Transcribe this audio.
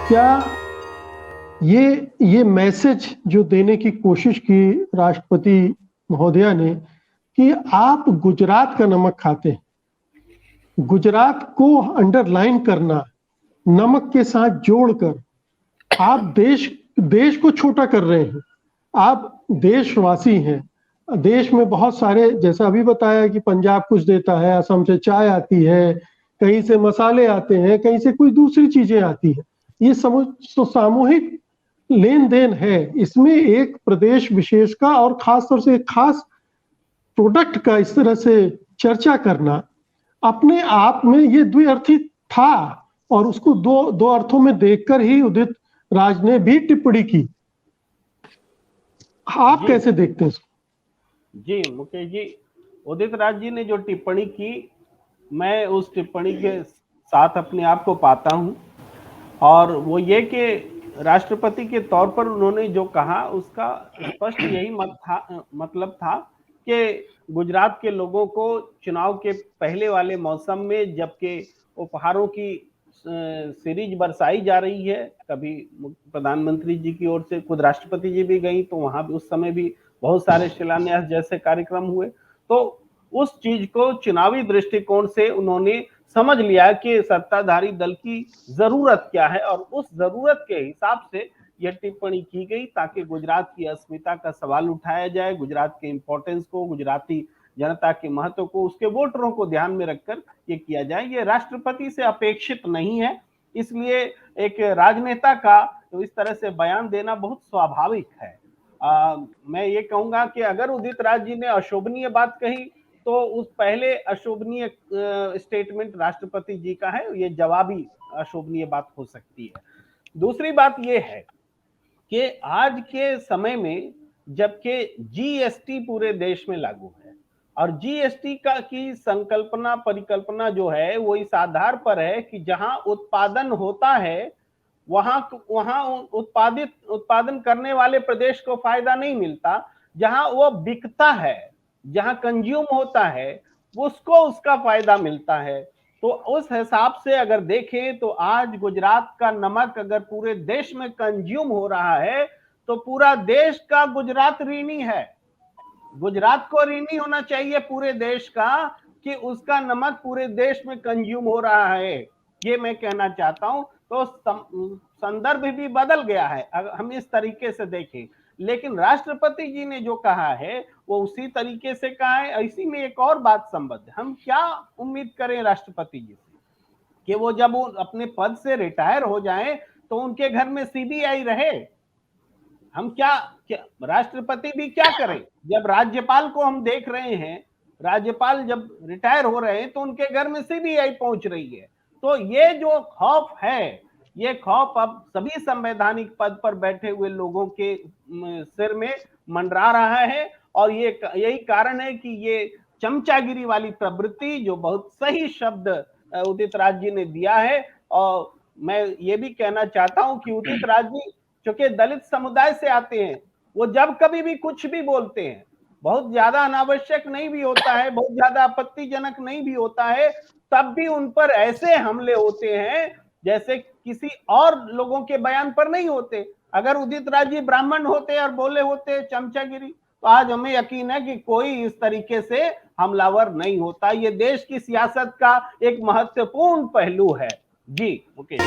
क्या ये मैसेज जो देने की कोशिश की राष्ट्रपति महोदया ने कि आप गुजरात का नमक खाते हैं, गुजरात को अंडरलाइन करना, नमक के साथ जोड़कर आप देश को छोटा कर रहे हैं। आप देशवासी हैं। देश में बहुत सारे, जैसा अभी बताया कि पंजाब कुछ देता है, असम से चाय आती है, कहीं से मसाले आते हैं, कहीं से कोई दूसरी चीजें आती हैं। ये सामूहिक लेन देन है। इसमें एक प्रदेश विशेष का और खासतौर से एक खास प्रोडक्ट का इस तरह से चर्चा करना अपने आप में ये द्विअर्थी था, और उसको दो अर्थों में देखकर ही उदित राज ने भी टिप्पणी की। आप कैसे देखते हैं इसको? जी मुकेश जी, उदित राज जी ने जो टिप्पणी की, मैं उस टिप्पणी के साथ अपने आप को पाता हूं, और वो ये कि राष्ट्रपति के तौर पर उन्होंने जो कहा उसका स्पष्ट यही मतलब था कि गुजरात के लोगों को चुनाव के पहले वाले मौसम में जबकि उपहारों की सीरीज बरसाई जा रही है, कभी प्रधानमंत्री जी की ओर से, खुद राष्ट्रपति जी भी गई तो वहां भी उस समय भी बहुत सारे शिलान्यास जैसे कार्यक्रम हुए, तो उस चीज को चुनावी दृष्टिकोण से उन्होंने समझ लिया कि सत्ताधारी दल की जरूरत क्या है, और उस जरूरत के हिसाब से यह टिप्पणी की गई ताकि गुजरात की अस्मिता का सवाल उठाया जाए, गुजरात के इंपॉर्टेंस को, गुजराती जनता के महत्व को, उसके वोटरों को ध्यान में रखकर ये किया जाए। ये राष्ट्रपति से अपेक्षित नहीं है, इसलिए एक राजनेता का तो इस तरह से बयान देना बहुत स्वाभाविक है। मैं ये कहूंगा कि अगर उदित राज जी ने अशोभनीय बात कही तो उस पहले अशोभनीय स्टेटमेंट राष्ट्रपति जी का है, ये जवाबी अशोभनीय बात हो सकती है। दूसरी बात ये है कि आज के समय में जबकि जीएसटी पूरे देश में लागू है, और जीएसटी की संकल्पना परिकल्पना जो है वो इस आधार पर है कि जहां उत्पादन होता है वहां उत्पादन करने वाले प्रदेश को फायदा नहीं मिलता, जहां वो बिकता है, जहां कंज्यूम होता है, उसको उसका फायदा मिलता है। तो उस हिसाब से अगर देखें तो आज गुजरात का नमक अगर पूरे देश में कंज्यूम हो रहा है तो पूरा देश का गुजरात ऋणी है। गुजरात को ऋणी होना चाहिए पूरे देश का कि उसका नमक पूरे देश में कंज्यूम हो रहा है, ये मैं कहना चाहता हूं। तो संदर्भ भी बदल गया है अगर हम इस तरीके से देखें, लेकिन राष्ट्रपति जी ने जो कहा है वो उसी तरीके से कहा है। इसी में एक और बात संबद्ध, हम क्या उम्मीद करें राष्ट्रपति जी से कि वो जब वो अपने पद से रिटायर हो जाएं तो उनके घर में सीबीआई रहे? हम क्या राष्ट्रपति भी क्या करें? जब राज्यपाल को हम देख रहे हैं, राज्यपाल जब रिटायर हो रहे हैं तो उनके घर में सीबीआई पहुंच रही है। तो ये जो खौफ है, ये खौफ अब सभी संवैधानिक पद पर बैठे हुए लोगों के सिर में मंडरा रहा है, और ये यही कारण है कि ये चमचागिरी वाली प्रवृत्ति, जो बहुत सही शब्द उदित राज जी ने दिया है, और मैं ये भी कहना चाहता हूं कि उदित राज जी क्योंकि दलित समुदाय से आते हैं, वो जब कभी भी कुछ भी बोलते हैं, बहुत ज्यादा अनावश्यक नहीं भी होता है, बहुत ज्यादा आपत्तिजनक नहीं भी होता है, तब भी उन पर ऐसे हमले होते हैं जैसे किसी और लोगों के बयान पर नहीं होते। अगर उदित राज जी ब्राह्मण होते और बोले होते चमचागिरी, तो आज हमें यकीन है कि कोई इस तरीके से हमलावर नहीं होता। ये देश की सियासत का एक महत्वपूर्ण पहलू है। जी ओके।